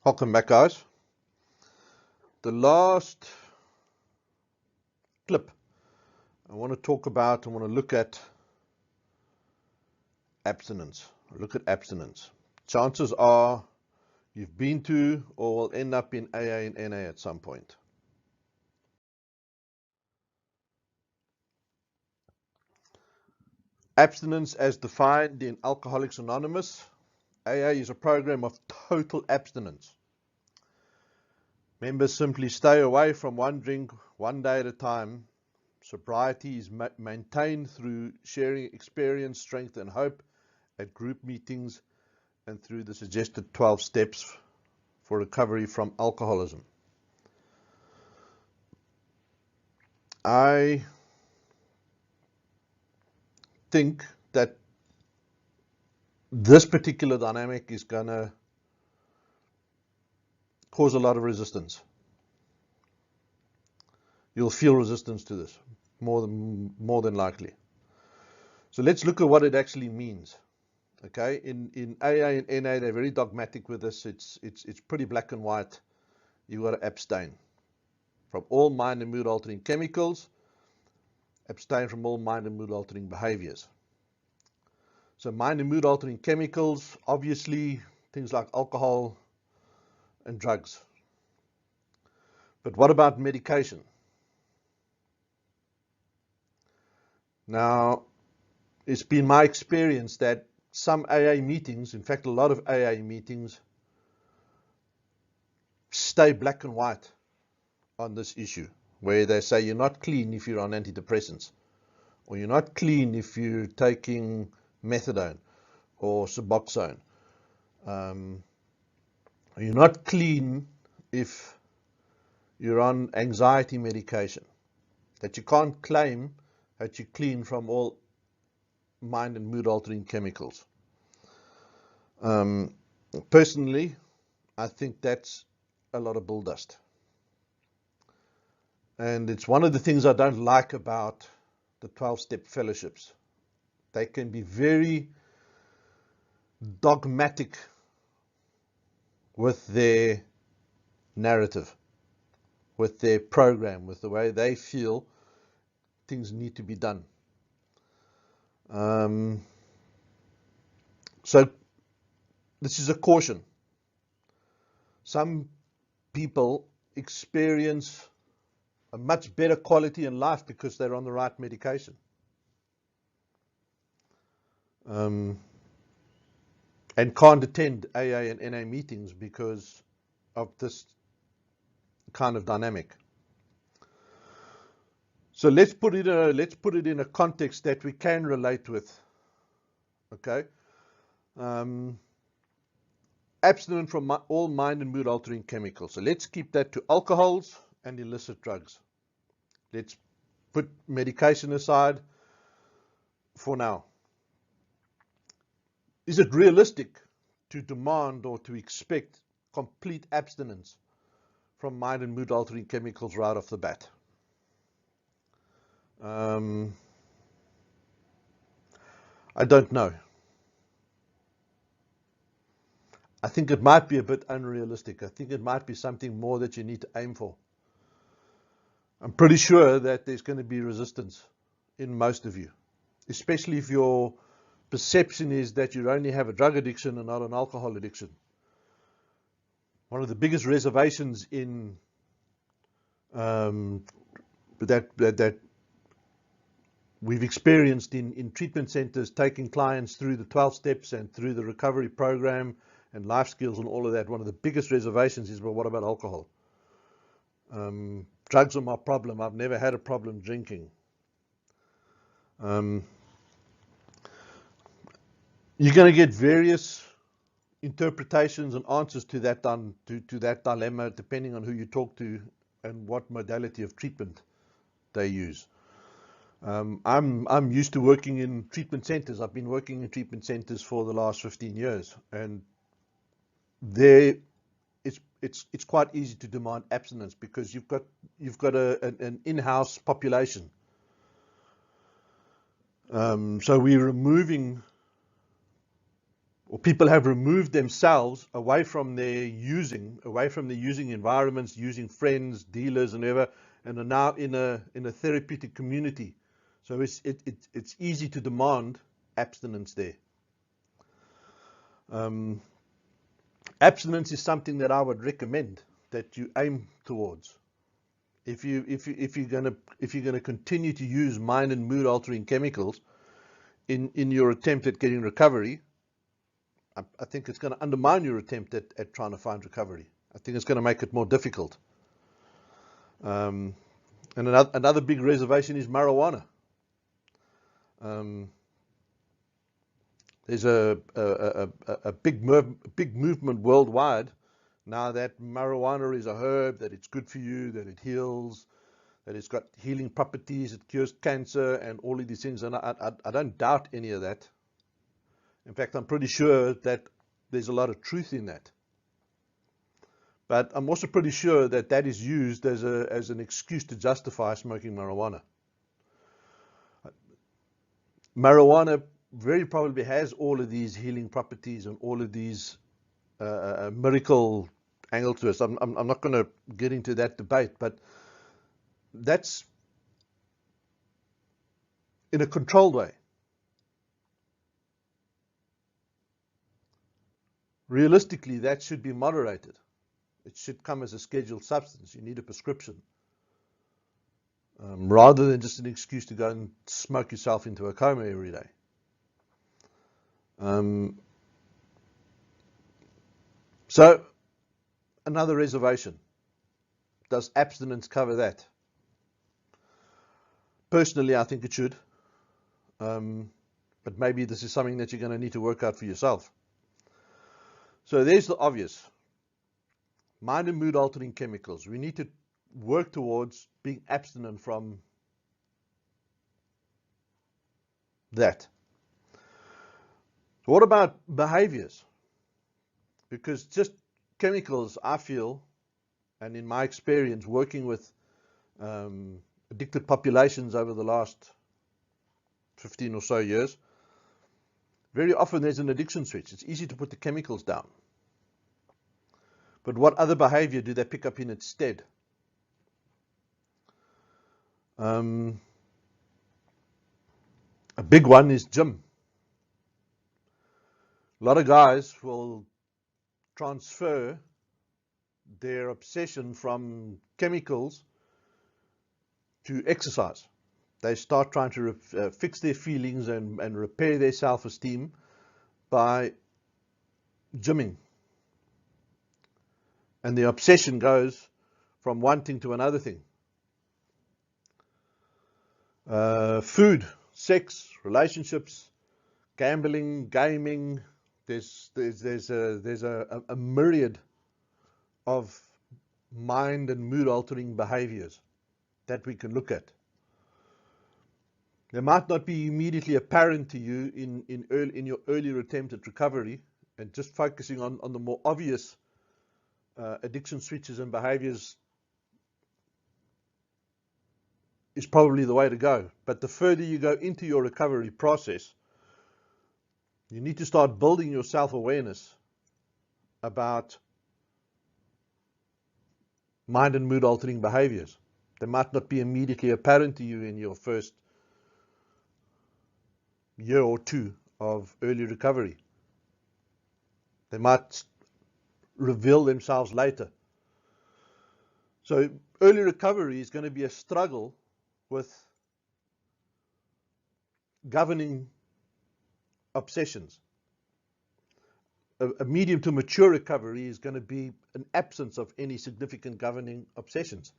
Welcome back, guys. The last clip I want to look at abstinence. Look at abstinence. Chances are you've been to or will end up in AA and NA at some point. Abstinence as defined in Alcoholics Anonymous. AA is a program of total abstinence. Members simply stay away from one drink, one day at a time. Sobriety is maintained through sharing experience, strength, and hope at group meetings and through the suggested 12 steps for recovery from alcoholism. I think that this particular dynamic is going to cause a lot of resistance. You'll feel resistance to this, more than likely. So let's look at what it actually means. Okay, in AA and NA, they're very dogmatic with this. It's pretty black and white. You've got to abstain from all mind and mood altering chemicals, abstain from all mind and mood altering behaviors. So mind and mood altering chemicals, obviously things like alcohol and drugs. But what about medication? Now, it's been my experience that some AA meetings, in fact a lot of AA meetings, stay black and white on this issue, where they say you're not clean if you're on antidepressants, or you're not clean if you're taking methadone or Suboxone. You're not clean if you're on anxiety medication. That you can't claim that you're clean from all mind and mood altering chemicals. Personally, I think that's a lot of bull dust. And it's one of the things I don't like about the 12-step fellowships. They can be very dogmatic with their narrative, with their program, with the way they feel things need to be done. So this is a caution. Some people experience a much better quality in life because they're on the right medication. And can't attend AA and NA meetings because of this kind of dynamic. So let's put it in a context that we can relate with. Okay, abstinent from all mind and mood altering chemicals. So let's keep that to alcohols and illicit drugs. Let's put medication aside for now. Is it realistic to demand or to expect complete abstinence from mind and mood altering chemicals right off the bat? I don't know. I think it might be a bit unrealistic. I think it might be something more that you need to aim for. I'm pretty sure that there's going to be resistance in most of you, especially if your perception is that you only have a drug addiction and not an alcohol addiction. One of the biggest reservations in that we've experienced in treatment centers, taking clients through the 12 steps and through the recovery program and life skills and all of that, one of the biggest reservations is, well, what about alcohol? Drugs are my problem. I've never had a problem drinking. You're going to get various interpretations and answers to that dilemma depending on who you talk to and what modality of treatment they use. I'm used to working in treatment centers. I've been working in treatment centers for the last 15 years, and it's quite easy to demand abstinence because you've got an in-house population. So we're removing or people have removed themselves away from their using environments, using friends, dealers, and whatever, and are now in a therapeutic community. So it's easy to demand abstinence there. Abstinence is something that I would recommend that you aim towards. If you're gonna continue to use mind and mood altering chemicals in your attempt at getting recovery, I think it's going to undermine your attempt at trying to find recovery. I think it's going to make it more difficult. And another big reservation is marijuana. There's a big movement worldwide now that marijuana is a herb, that it's good for you, that it heals, that it's got healing properties, it cures cancer, and all of these things. And I don't doubt any of that. In fact, I'm pretty sure that there's a lot of truth in that. But I'm also pretty sure that that is used as an excuse to justify smoking marijuana. Marijuana very probably has all of these healing properties and all of these miracle angle to it. I'm not going to get into that debate, but that's in a controlled way. Realistically, that should be moderated. It should come as a scheduled substance. You need a prescription. Rather than just an excuse to go and smoke yourself into a coma every day. So, another reservation. Does abstinence cover that? Personally, I think it should. But maybe this is something that you're going to need to work out for yourself. So there's the obvious. Mind and mood altering chemicals. We need to work towards being abstinent from that. What about behaviors? Because just chemicals, I feel, and in my experience working with addicted populations over the last 15 or so years, very often there's an addiction switch. It's easy to put the chemicals down. But what other behavior do they pick up in its stead? A big one is gym. A lot of guys will transfer their obsession from chemicals to exercise. They start trying to fix their feelings and repair their self-esteem by gymming. And the obsession goes from one thing to another thing. Food, sex, relationships, gambling, gaming. There's a myriad of mind and mood altering behaviors that we can look at. They might not be immediately apparent to you in your earlier attempt at recovery, and just focusing on the more obvious addiction switches and behaviors is probably the way to go. But the further you go into your recovery process, you need to start building your self-awareness about mind and mood altering behaviors. They might not be immediately apparent to you in your first year or two of early recovery. They might reveal themselves later. So early recovery is going to be a struggle with governing obsessions. A medium to mature recovery is going to be an absence of any significant governing obsessions.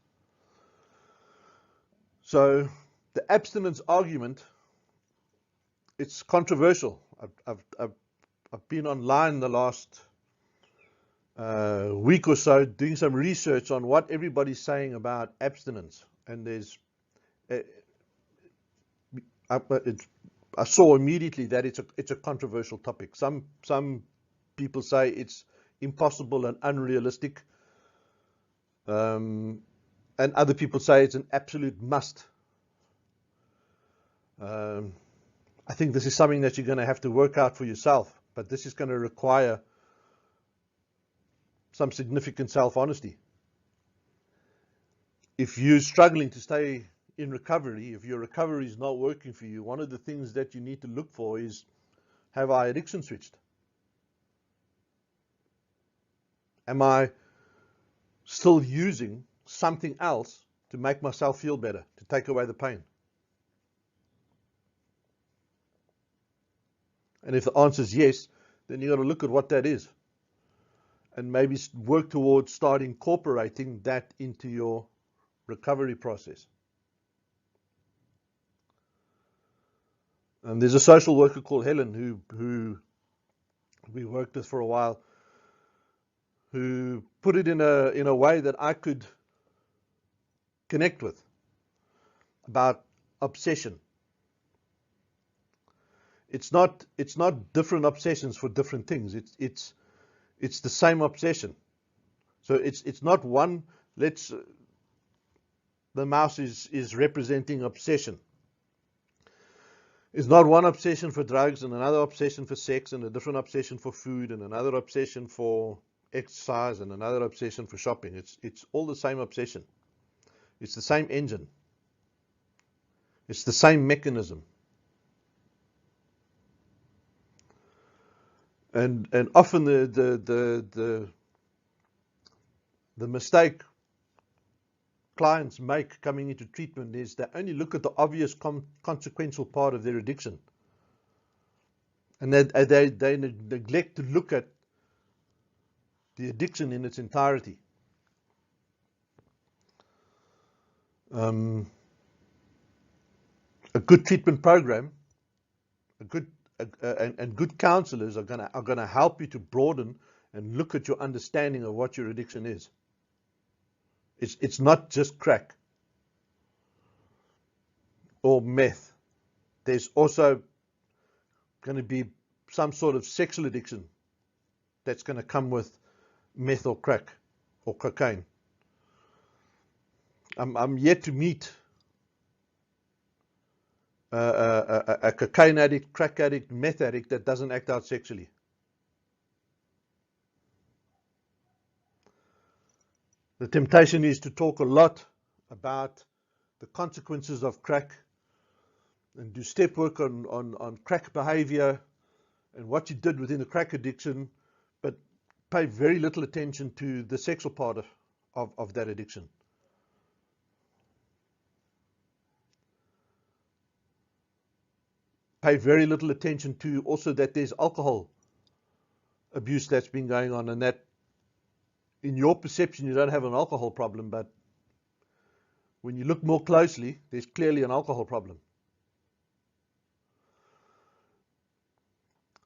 So the abstinence argument, it's controversial. I've been online the last week or so doing some research on what everybody's saying about abstinence, and I saw immediately that it's a controversial topic. Some people say it's impossible and unrealistic, and other people say it's an absolute must. I think this is something that you're going to have to work out for yourself. but this is going to require some significant self-honesty. If you're struggling to stay in recovery, if your recovery is not working for you, one of the things that you need to look for is, have I addiction switched? Am I still using something else to make myself feel better, to take away the pain? And if the answer is yes, then you've got to look at what that is and maybe work towards start incorporating that into your recovery process. And there's a social worker called Helen who we worked with for a while, who put it in a way that I could connect with, about obsession. It's not different obsessions for different things. It's the same obsession. So it's not one. The mouse is representing obsession. It's not one obsession for drugs and another obsession for sex and a different obsession for food and another obsession for exercise and another obsession for shopping. It's all the same obsession. It's the same engine. It's the same mechanism. And often the mistake clients make coming into treatment is they only look at the obvious consequential part of their addiction, and they neglect to look at the addiction in its entirety. A good treatment program, and good counselors are gonna help you to broaden and look at your understanding of what your addiction is. It's not just crack or meth. There's also going to be some sort of sexual addiction that's going to come with meth or crack or cocaine. I'm yet to meet a cocaine addict, crack addict, meth addict that doesn't act out sexually. The temptation is to talk a lot about the consequences of crack and do step work on crack behavior and what you did within the crack addiction, but pay very little attention to the sexual part of that addiction. Pay very little attention to also that there's alcohol abuse that's been going on, and that in your perception you don't have an alcohol problem, but when you look more closely, there's clearly an alcohol problem.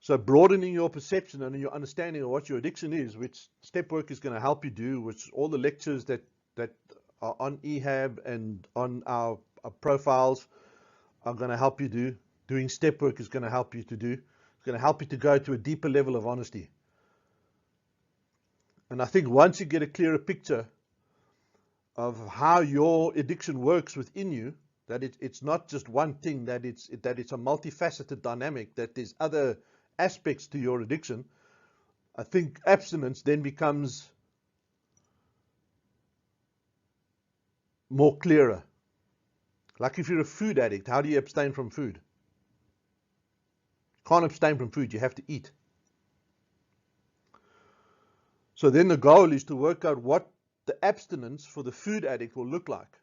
So broadening your perception and your understanding of what your addiction is, which step work is going to help you do, which all the lectures that are on EHAB and on our profiles are going to help you do. Doing step work is going to help you to do. It's going to help you to go to a deeper level of honesty. And I think once you get a clearer picture of how your addiction works within you, that it's not just one thing, that it's a multifaceted dynamic, that there's other aspects to your addiction, I think abstinence then becomes more clearer. Like if you're a food addict, how do you abstain from food? You can't abstain from food, you have to eat. So then the goal is to work out what the abstinence for the food addict will look like.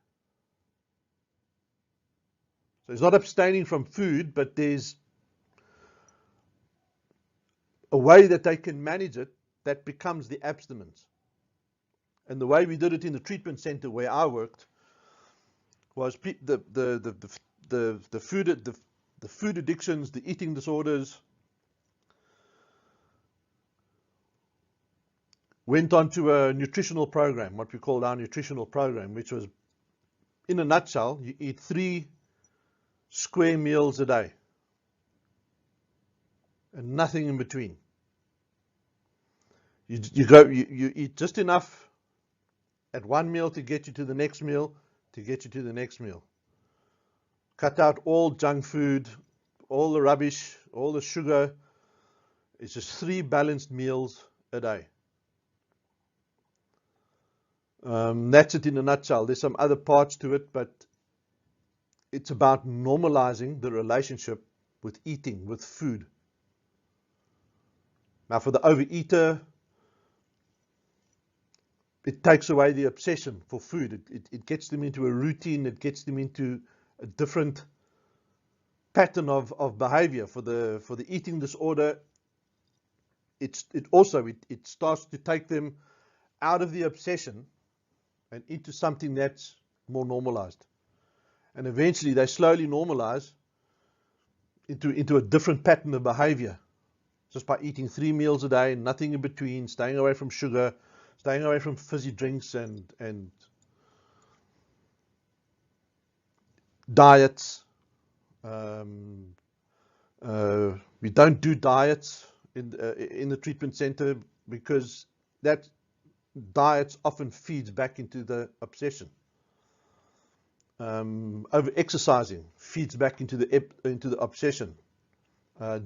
So it's not abstaining from food, but there's a way that they can manage it that becomes the abstinence. And the way we did it in the treatment center where I worked was the food addictions, the eating disorders, went on to a nutritional program, what we called our nutritional program, which was, in a nutshell, you eat 3 square meals a day and nothing in between. You eat just enough at one meal to get you to the next meal, to get you to the next meal. Cut out all junk food, all the rubbish, all the sugar, It's just 3 balanced meals a day. That's it in a nutshell. There's some other parts to it, but it's about normalizing the relationship with eating, with food. Now, for the overeater, it takes away the obsession for food. It gets them into a routine. It gets them into a different pattern of behavior. For the eating disorder, it starts to take them out of the obsession and into something that's more normalized. And eventually they slowly normalize into a different pattern of behavior, just by eating 3 meals a day, nothing in between, staying away from sugar, staying away from fizzy drinks and diets. We don't do diets in the treatment center because that diets often feeds back into the obsession. Over exercising feeds back into the obsession.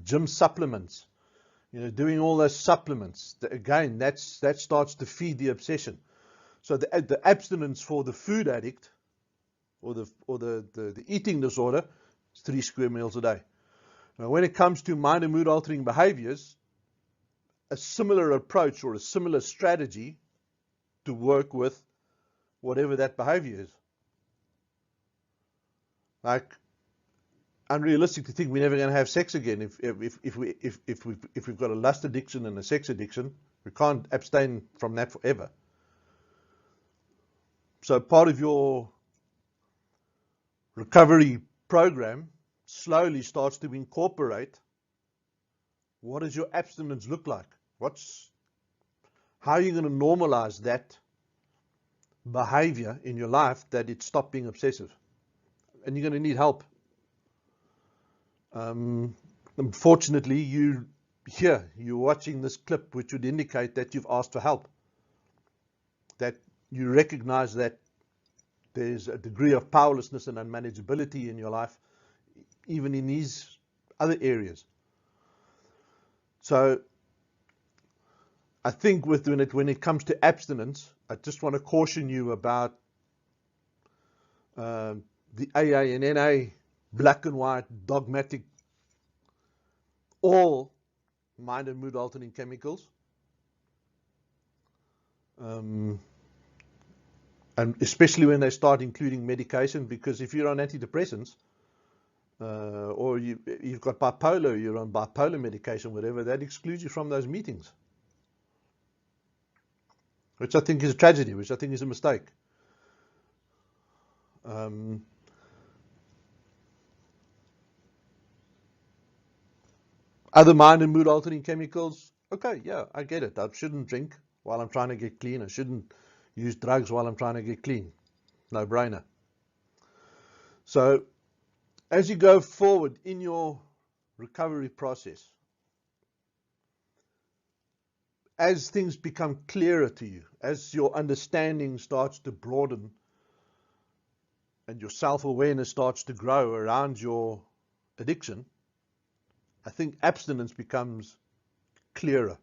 Gym supplements, doing all those supplements, again, that starts to feed the obsession. So the abstinence for the food addict or the eating disorder is 3 square meals a day. Now, when it comes to mind and mood altering behaviors, a similar approach or a similar strategy to work with whatever that behavior is. Like, unrealistic to think we're never going to have sex again. If we've got a lust addiction and a sex addiction, we can't abstain from that forever. So part of your recovery program slowly starts to incorporate, what does your abstinence look like? How are you going to normalize that behavior in your life that it stopped being obsessive? And you're going to need help. Unfortunately, you're watching this clip, which would indicate that you've asked for help, that you recognize that there's a degree of powerlessness and unmanageability in your life, even in these other areas. So I think when it comes to abstinence, I just want to caution you about the AA and NA black and white, dogmatic, all mind and mood altering chemicals. And especially when they start including medication, because if you're on antidepressants, or you've got bipolar, you're on bipolar medication, whatever, that excludes you from those meetings. Which I think is a tragedy, which I think is a mistake. Other mind and mood altering chemicals, okay, yeah, I get it. I shouldn't drink while I'm trying to get clean. I shouldn't use drugs while I'm trying to get clean. No brainer. So as you go forward in your recovery process, as things become clearer to you, as your understanding starts to broaden and your self-awareness starts to grow around your addiction, I think abstinence becomes clearer.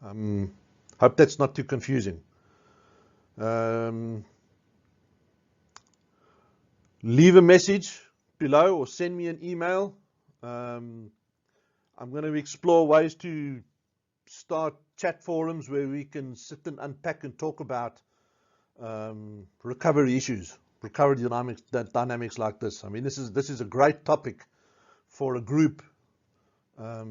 Hope that's not too confusing. Leave a message below or send me an email. I'm going to explore ways to start chat forums where we can sit and unpack and talk about recovery issues, recovery dynamics like this. I mean, this is a great topic for a group. Let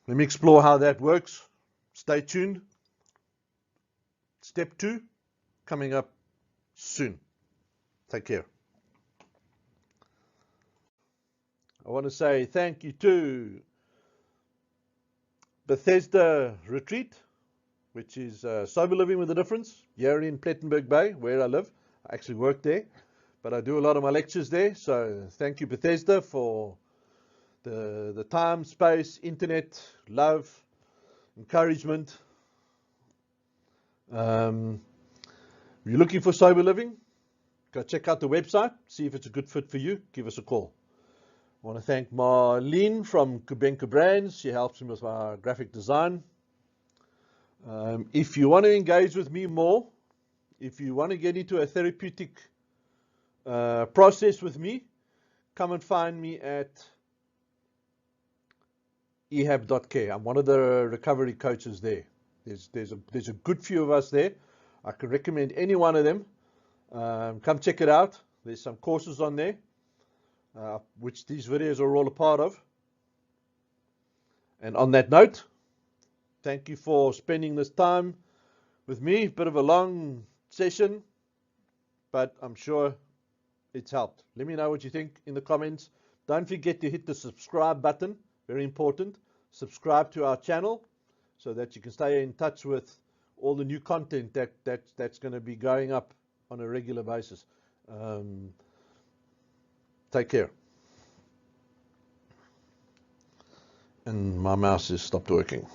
me explore how that works. Stay tuned. Step 2 coming up soon. Take care. I want to say thank you to Bethesda Retreat, which is Sober Living with a Difference, here in Plettenberg Bay, where I live. I actually work there, but I do a lot of my lectures there. So thank you, Bethesda, for the time, space, internet, love, encouragement. If you're looking for sober living, go check out the website, see if it's a good fit for you, give us a call. I want to thank Marlene from Kubenka Brands. She helps me with our graphic design. If you want to engage with me more, if you want to get into a therapeutic process with me, come and find me at ehab.care. I'm one of the recovery coaches there. There's a good few of us there. I can recommend any one of them. Come check it out. There's some courses on there, which these videos are all a part of. And on that note, thank you for spending this time with me. Bit of a long session, but I'm sure it's helped. Let me know what you think in the comments. Don't forget to hit the subscribe button. Very important. Subscribe to our channel so that you can stay in touch with all the new content that's going to be going up on a regular basis. Take care. And my mouse has stopped working.